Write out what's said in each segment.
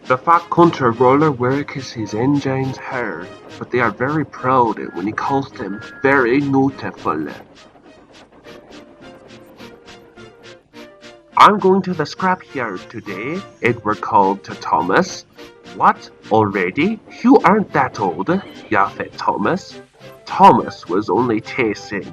The fat country roller works his engines hard, but they are very proud when he calls them very beautiful. I'm going to the scrapyard today, Edward called to Thomas. What, already? You aren't that old, yapped Thomas. Thomas was only teasing.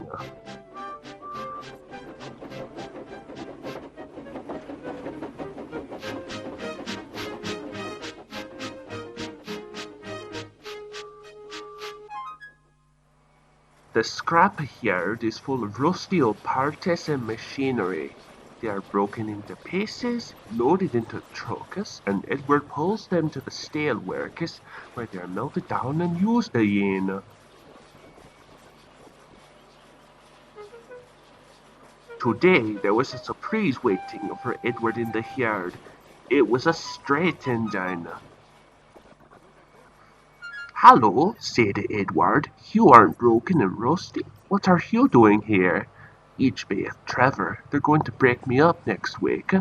The scrapyard is full of rusty old parts and machinery. They are broken into pieces, loaded into trucks, and Edward pulls them to the steel works where they are melted down and used again. Today there was a surprise waiting for Edward in the yard. It was a straight engine. Hello, said Edward. You aren't broken and rusty. What are you doing here? Each bit, Trevor. They're going to break me up next week.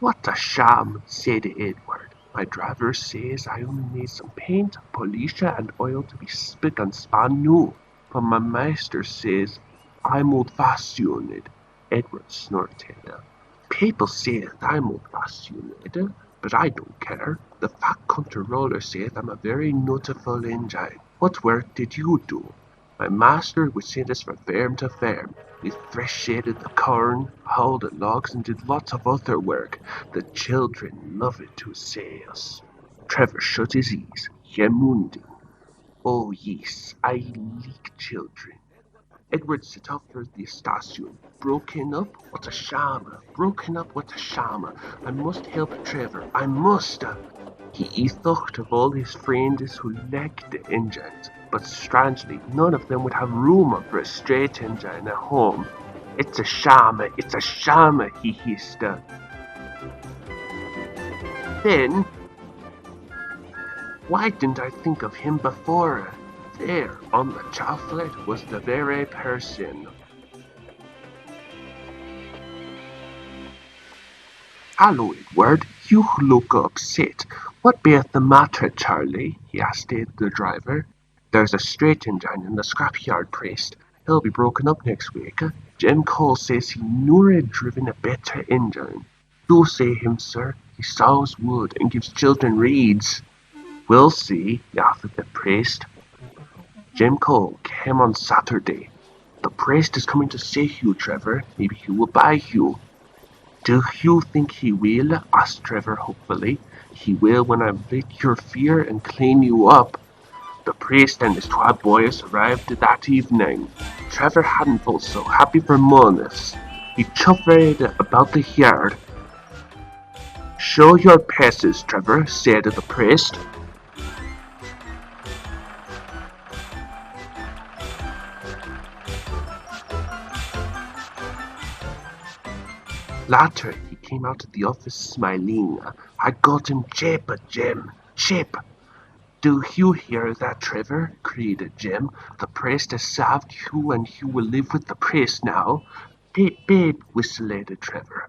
What a sham, said Edward. My driver says I only need some paint, polish, and oil to be spick and span new. But my master says I'm old-fashioned. Edward snorted. People say that I'm old-fashioned, but I don't care. The fat country roller says I'm a very notable engine. What work did you do? My master would send us from farm to farm. We threshed the corn, hauled the logs, and did lots of other work. The children love it to see us. Trevor shut his eyes. Yemundi. Oh yes, I like children. Edward set off for the station. Broken up? What a shame. Broken up? What a shame. I must help Trevor. I must. He thought of all his friends who liked the engines, but strangely, none of them would have room for a straight engine at home. It's a shame, he hissed. Then, why didn't I think of him before? There, on the chocolate, was the very person. Hello, Edward. You look upset. What be'th the matter, Charlie? He asked the driver. There's a straight engine in the scrapyard, priest. He'll be broken up next week. Jim Cole says he never driven a better engine. Do say him, sir. He saws wood and gives children reeds. We'll see, yapped the priest. Jim Cole came on Saturday. The priest is coming to see you, Trevor. Maybe he will buy you. Do you think he will? Asked Trevor hopefully. He will when I lick your fear and clean you up. The priest and his 12 boys arrived that evening. Trevor hadn't felt so happy for months. He chuffered about the yard. Show your passes, Trevor, said the priest. Later, he came out of the office smiling. I got him cheap, Jim, cheap. Do you hear that, Trevor? Cried Jim. The priest has saved you and you will live with the priest now. Beep, beep, whistled Trevor.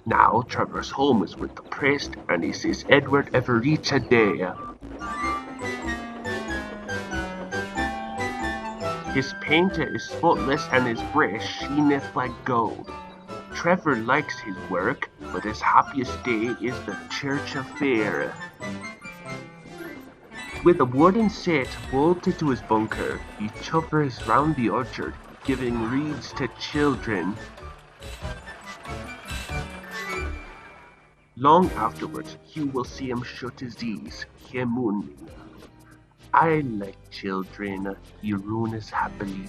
Now Trevor's home is with the priest and he sees Edward every each a day. His painter is spotless and his brush shineth like gold. Trevor likes his work, but his happiest day is the church affair. With a wooden set bolted to his bunker, he chuffers round the orchard, giving reeds to children. Long afterwards, you will see him shut his eyes, Yemundi. I like children, he runs happily.